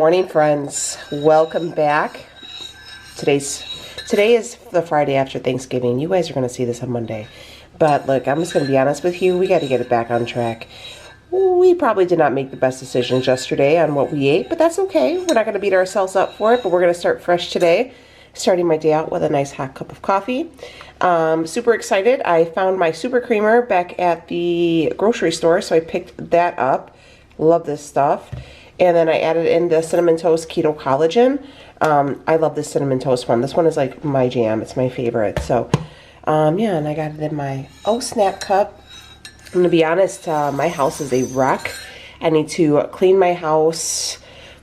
morning, friends. Welcome back. Today is the Friday after Thanksgiving. You guys are going to see this on Monday. But look, I'm just going to be honest with you. We got to get it back on track. We probably did not make the best decisions yesterday on what we ate, but that's okay. We're not going to beat ourselves up for it, but we're going to start fresh today. Starting my day out with a nice hot cup of coffee. Super excited. I found my super creamer back at the grocery store, so I picked that up. Love this stuff. And then I added in the Cinnamon Toast Keto Collagen. I love this Cinnamon Toast one. This one is like my jam. It's my favorite. So, yeah, and I got it in my Snap cup. I'm going to be honest, my house is a wreck. I need to clean my house.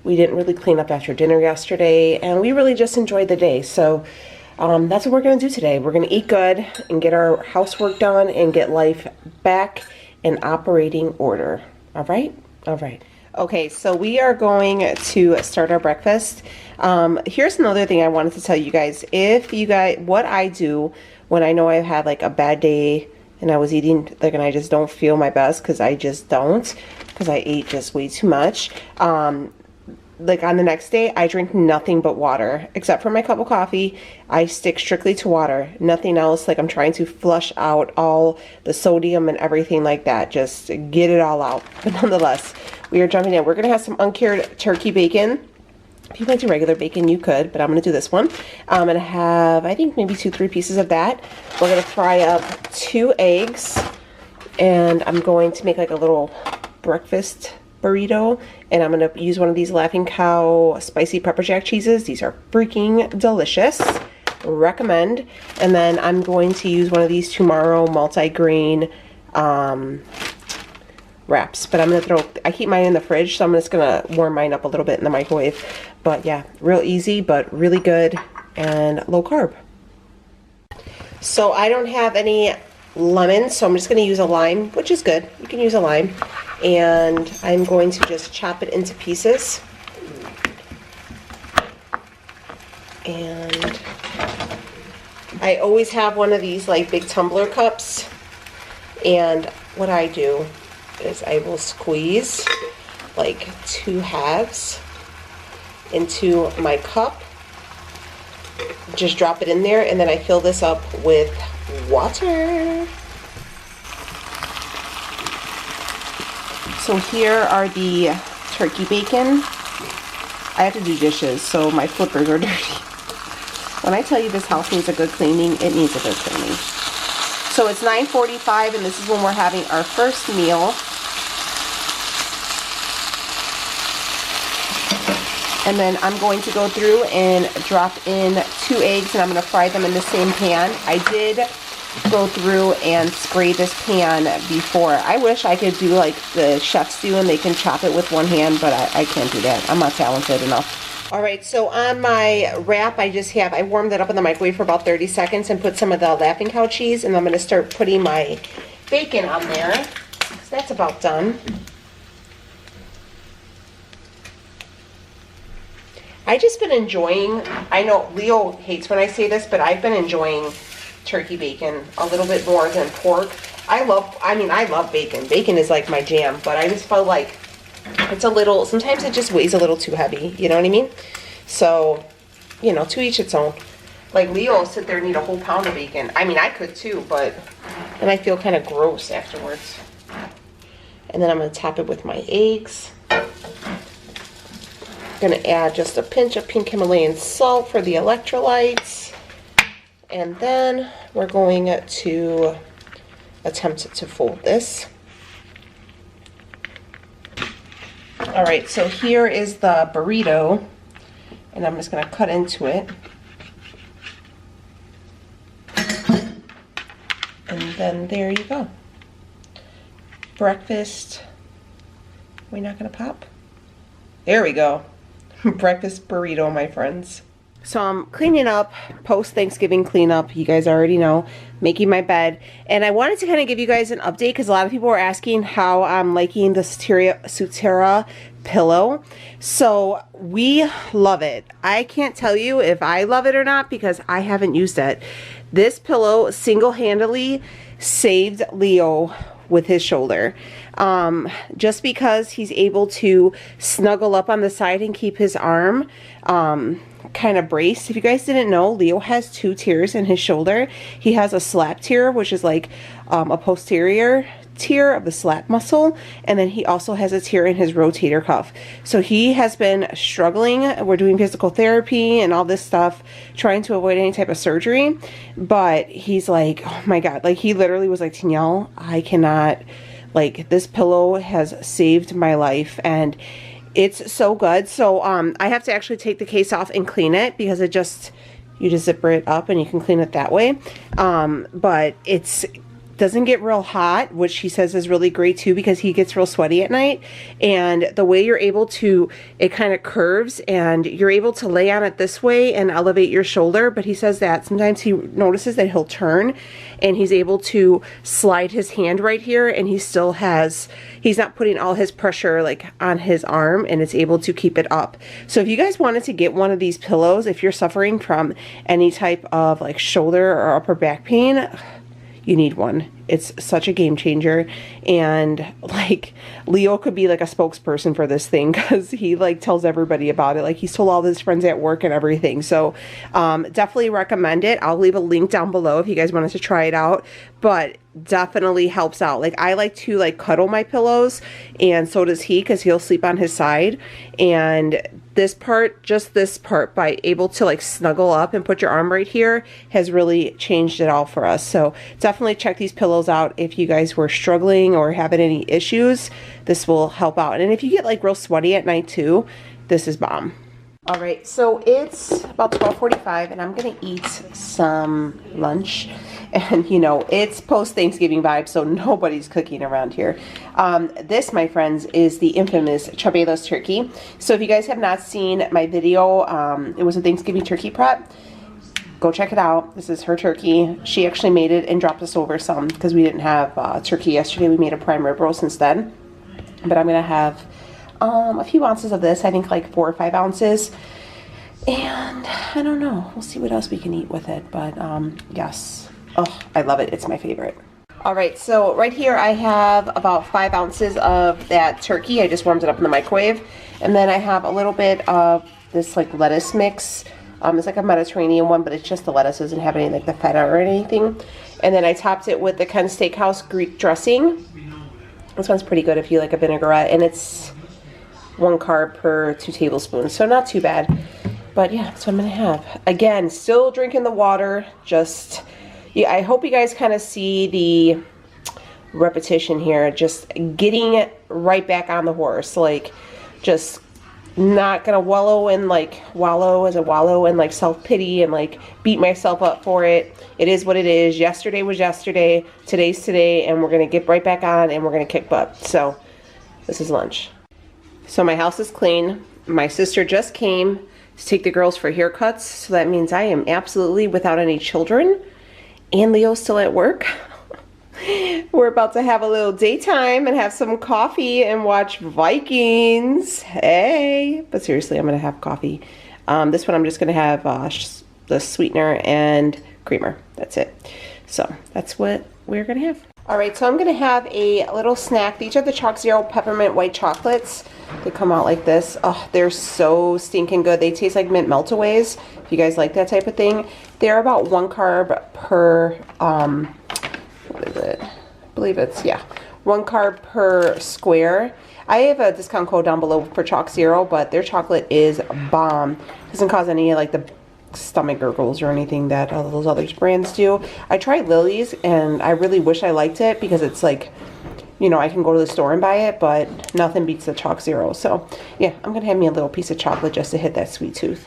We didn't really clean up after dinner yesterday, and we really just enjoyed the day. So, that's what we're going to do today. We're going to eat good and get our housework done and get life back in operating order. All right? All right. Okay, so we are going to start our breakfast. Here's another thing I wanted to tell you guys. What I do when I know I've had like a bad day and I was eating like, and I just don't feel my best because I just don't, because I ate just way too much. Like on the next day, I drink nothing but water, except for my cup of coffee. I stick strictly to water, nothing else. Like I'm trying to flush out all the sodium and everything like that, just get it all out. But nonetheless, we are jumping in. We're gonna have some uncured turkey bacon. If you want to do regular bacon, you could, but I'm gonna do this one. I'm gonna have, I think maybe 2-3 pieces of that. We're gonna fry up 2 eggs, and I'm going to make like a little breakfast burrito, and I'm going to use one of these Laughing Cow spicy pepper jack cheeses. These are freaking delicious. Recommend. And then I'm going to use one of these tomorrow multi-grain wraps. But I'm going to I keep mine in the fridge, so I'm just going to warm mine up a little bit in the microwave. But yeah, real easy, but really good and low carb. So I don't have any lemon, so I'm just going to use a lime, which is good. You can use a lime. And I'm going to just chop it into pieces. And I always have one of these like big tumbler cups. And what I do is I will squeeze like 2 halves into my cup. Just drop it in there, and then I fill this up with water. So here are the turkey bacon. I have to do dishes, so my flippers are dirty. When I tell you this house needs a good cleaning, it needs a good cleaning. So it's 9:45, and this is when we're having our first meal. And then I'm going to go through and drop in 2 eggs, and I'm going to fry them in the same pan. I did go through and spray this pan before. I wish I could do like the chefs do and they can chop it with one hand, but I can't do that. I'm not talented enough. Alright, so on my wrap, I warmed it up in the microwave for about 30 seconds and put some of the Laughing Cow cheese, and I'm going to start putting my bacon on there. So that's about done. I just been enjoying, I know Leo hates when I say this, but I've been enjoying turkey bacon a little bit more than pork. I love bacon. Bacon is like my jam, but I just felt like it's a little, sometimes it just weighs a little too heavy, you know what I mean? So, you know, to each its own. Like Leo will sit there and eat a whole pound of bacon. I mean, I could too, but then I feel kind of gross afterwards. And then I'm going to top it with my eggs. Going to add just a pinch of pink Himalayan salt for the electrolytes. And then we're going to attempt to fold this. All right, so here is the burrito, and I'm just going to cut into it. And then there you go. Breakfast. We're not going to pop? There we go. Breakfast burrito, my friends. So I'm cleaning up, post-Thanksgiving cleanup, you guys already know, making my bed. And I wanted to kind of give you guys an update because a lot of people were asking how I'm liking the Sutera pillow. So we love it. I can't tell you if I love it or not because I haven't used it. This pillow single-handedly saved Leo with his shoulder. Just because he's able to snuggle up on the side and keep his arm kind of braced. If you guys didn't know, Leo has 2 tears in his shoulder. He has a slap tear, which is like a posterior tear of the slap muscle, and then he also has a tear in his rotator cuff. So he has been struggling. We're doing physical therapy and all this stuff, trying to avoid any type of surgery, but he's like, oh my god, like he literally was like, Danielle, I cannot, like, this pillow has saved my life, and it's so good. So I have to actually take the case off and clean it, because it just, you just zipper it up and you can clean it that way. But it's doesn't get real hot, which he says is really great too, because he gets real sweaty at night. And the way you're able to, it kind of curves, and you're able to lay on it this way and elevate your shoulder. But he says that sometimes he notices that he'll turn and he's able to slide his hand right here, and he still has, he's not putting all his pressure like on his arm, and it's able to keep it up. So if you guys wanted to get one of these pillows, if you're suffering from any type of like shoulder or upper back pain, you need one. It's such a game changer. And like Leo could be like a spokesperson for this thing, because he like tells everybody about it. Like he's told all his friends at work and everything. So definitely recommend it. I'll leave a link down below if you guys wanted to try it out, but definitely helps out. Like I like to like cuddle my pillows, and so does he, because he'll sleep on his side. And this part, just this part, by able to like snuggle up and put your arm right here, has really changed it all for us. So definitely check these pillows out if you guys were struggling or having any issues. This will help out. And if you get like real sweaty at night too, this is bomb. All right, so it's about 12:45, and I'm gonna eat some lunch. And you know, it's post-Thanksgiving vibes, so nobody's cooking around here. This, my friends, is the infamous Chabelos turkey. So if you guys have not seen my video, it was a Thanksgiving turkey prep. Go check it out. This is her turkey. She actually made it and dropped us over some, because we didn't have turkey yesterday. We made a prime rib roast instead. But I'm gonna have a few ounces of this, I think like 4 or 5 ounces. And I don't know, we'll see what else we can eat with it. But yes, oh, I love it. It's my favorite. All right, so right here I have about 5 ounces of that turkey. I just warmed it up in the microwave. And then I have a little bit of this like lettuce mix. It's like a Mediterranean one, but it's just the lettuce, doesn't have any like the feta or anything. And then I topped it with the Ken Steakhouse Greek dressing. This one's pretty good if you like a vinaigrette, and it's 1 carb per 2 tablespoons, so not too bad. But yeah, that's what I'm gonna have. Again, still drinking the water. Just, yeah, I hope you guys kind of see the repetition here. Just getting right back on the horse. Like, just not gonna wallow in like self-pity and like beat myself up for it. It is what it is. Yesterday was yesterday, today's today, and we're gonna get right back on and we're gonna kick butt. So this is lunch. So my house is clean. My sister just came to take the girls for haircuts, so that means I am absolutely without any children, and Leo's still at work. We're about to have a little daytime and have some coffee and watch Vikings. Hey, but seriously, I'm gonna have coffee. This one I'm just gonna have the sweetener and creamer. That's it. So that's what we're gonna have. All right, so I'm gonna have a little snack. These are the Chalk Zero Peppermint White Chocolates. They come out like this. Oh, they're so stinking good. They taste like mint meltaways, if you guys like that type of thing. They're about 1 carb per, what is it? I believe it's, yeah, 1 carb per square. I have a discount code down below for Chalk Zero, but their chocolate is bomb. Doesn't cause any like the stomach gurgles or anything that those other brands do. I tried Lily's, and I really wish I liked it, because it's like, you know, I can go to the store and buy it, but nothing beats the Chalk Zero. So yeah, I'm gonna have me a little piece of chocolate just to hit that sweet tooth.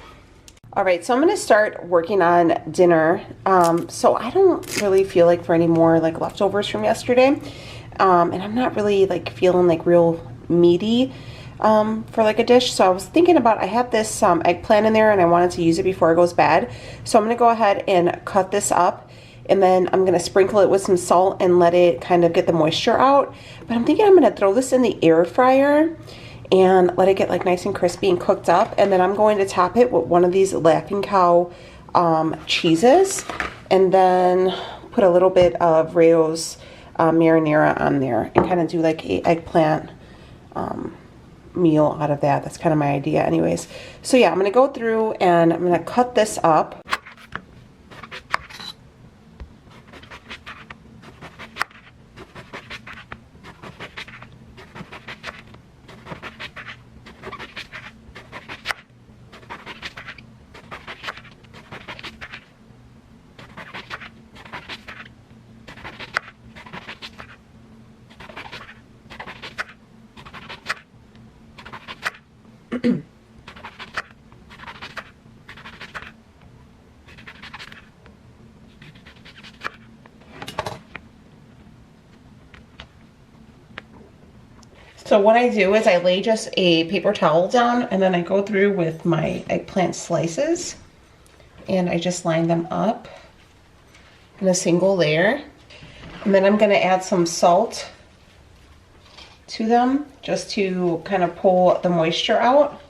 All right, so I'm gonna start working on dinner. So I don't really feel like for any more like leftovers from yesterday. And I'm not really like feeling like real meaty for like a dish. So I was thinking about, I have this eggplant in there and I wanted to use it before it goes bad. So I'm gonna go ahead and cut this up, and then I'm gonna sprinkle it with some salt and let it kind of get the moisture out. But I'm thinking I'm gonna throw this in the air fryer and let it get like nice and crispy and cooked up. And then I'm going to top it with one of these Laughing Cow cheeses, and then put a little bit of Rao's marinara on there and kind of do like a eggplant meal out of that. That's kind of my idea anyways. So yeah, I'm going to go through and I'm going to cut this up. So what I do is I lay just a paper towel down and then I go through with my eggplant slices and I just line them up in a single layer. And then I'm going to add some salt to them just to kind of pull the moisture out.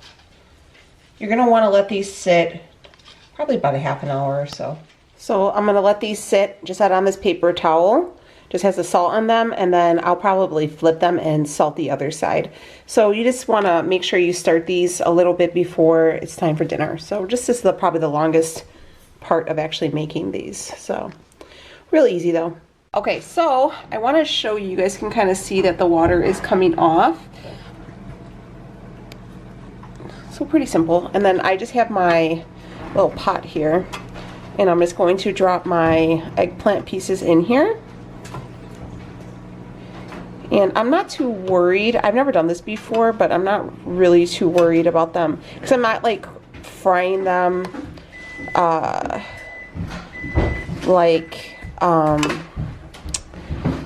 You're going to want to let these sit probably about a half an hour or so. So I'm going to let these sit just out on this paper towel. Just has the salt on them, and then I'll probably flip them and salt the other side. So you just want to make sure you start these a little bit before it's time for dinner. So just this is probably the longest part of actually making these. So really easy though. Okay, so I want to show you, you guys can kind of see that the water is coming off. So pretty simple. And then I just have my little pot here, and I'm just going to drop my eggplant pieces in here. And I'm not too worried. I've never done this before, but I'm not really too worried about them because I'm not like frying them like on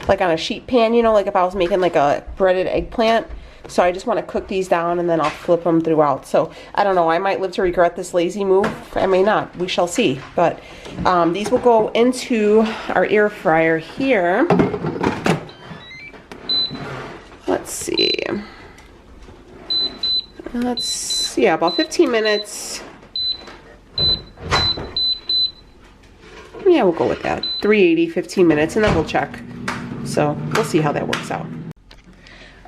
a sheet pan, you know, like if I was making like a breaded eggplant. So I just want to cook these down and then I'll flip them throughout. So I don't know, I might live to regret this lazy move. I may not, we shall see. But these will go into our air fryer here. Let's see. Yeah, about 15 minutes. Yeah, we'll go with that. 380, 15 minutes, and then we'll check. So we'll see how that works out.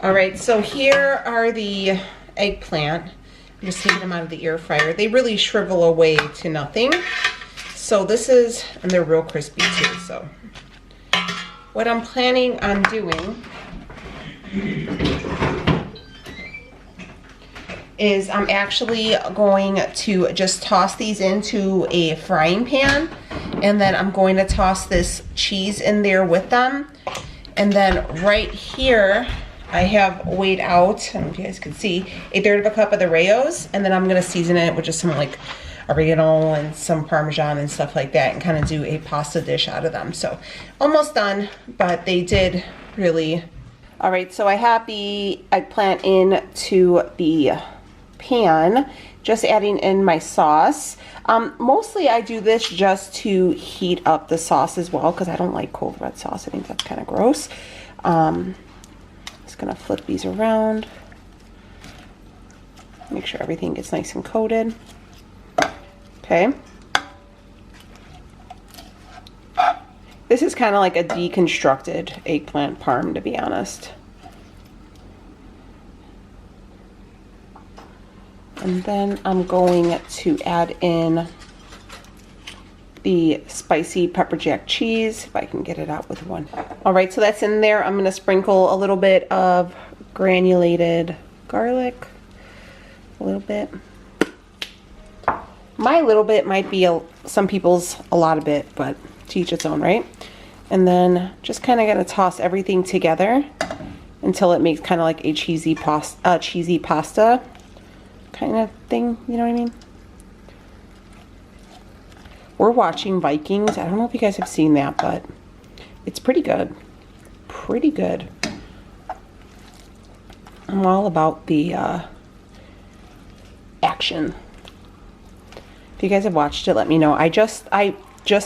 All right, so here are the eggplant. I'm just taking them out of the air fryer. They really shrivel away to nothing. So this is, and they're real crispy too, so. What I'm planning on doing is I'm actually going to just toss these into a frying pan, and then I'm going to toss this cheese in there with them. And then right here I have weighed out, I don't know if you guys can see, 1/3 cup of the Rayos, and then I'm going to season it with just some like oregano and some Parmesan and stuff like that, and kind of do a pasta dish out of them. So almost done, but they did really. All right, so I have the eggplant into the pan, just adding in my sauce. Mostly I do this just to heat up the sauce as well, because I don't like cold red sauce. I think that's kind of gross. Just gonna flip these around. Make sure everything gets nice and coated. Okay. This is kind of like a deconstructed eggplant parm, to be honest. And then I'm going to add in the spicy pepper jack cheese, if I can get it out with one. All right, so that's in there. I'm gonna sprinkle a little bit of granulated garlic, a little bit. My little bit might be some people's a lot of bit, but to each its own, right? And then just kind of gonna toss everything together until it makes kind of like a cheesy pasta kind of thing, you know what I mean? We're watching Vikings. I don't know if you guys have seen that, but it's pretty good. Pretty good. I'm all about the action. If you guys have watched it, let me know. I just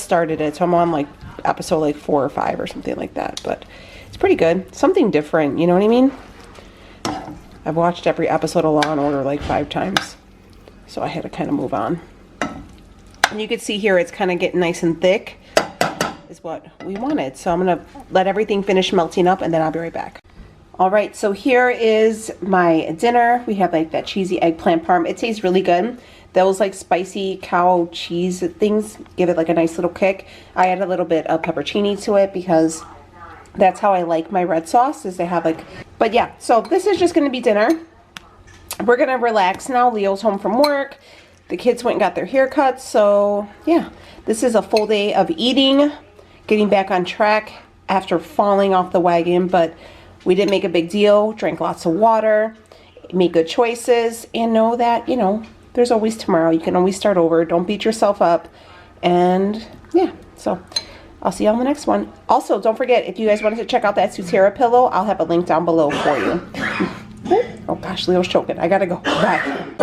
started it, so I'm on like episode like 4 or 5 or something like that, but it's pretty good. Something different, you know what I mean? I've watched every episode of Law and Order like 5 times, so I had to kind of move on. And you can see here it's kind of getting nice and thick. is what we wanted. So I'm gonna let everything finish melting up and then I'll be right back. All right, so here is my dinner. We have like that cheesy eggplant parm. It tastes really good. Those like spicy cow cheese things give it like a nice little kick. I add a little bit of pepperoni to it because that's how I like my red sauce, is they have like, but yeah, so this is just gonna be dinner. We're gonna relax now. Leo's home from work. The kids went and got their haircuts. So yeah, this is a full day of eating, getting back on track after falling off the wagon, but we didn't make a big deal. Drank lots of water, made good choices, and know that, you know, there's always tomorrow. You can always start over. Don't beat yourself up. And yeah, so I'll see you on the next one. Also, don't forget, if you guys wanted to check out that Sutera pillow, I'll have a link down below for you. Oh gosh, Leo's choking. I gotta go. Bye.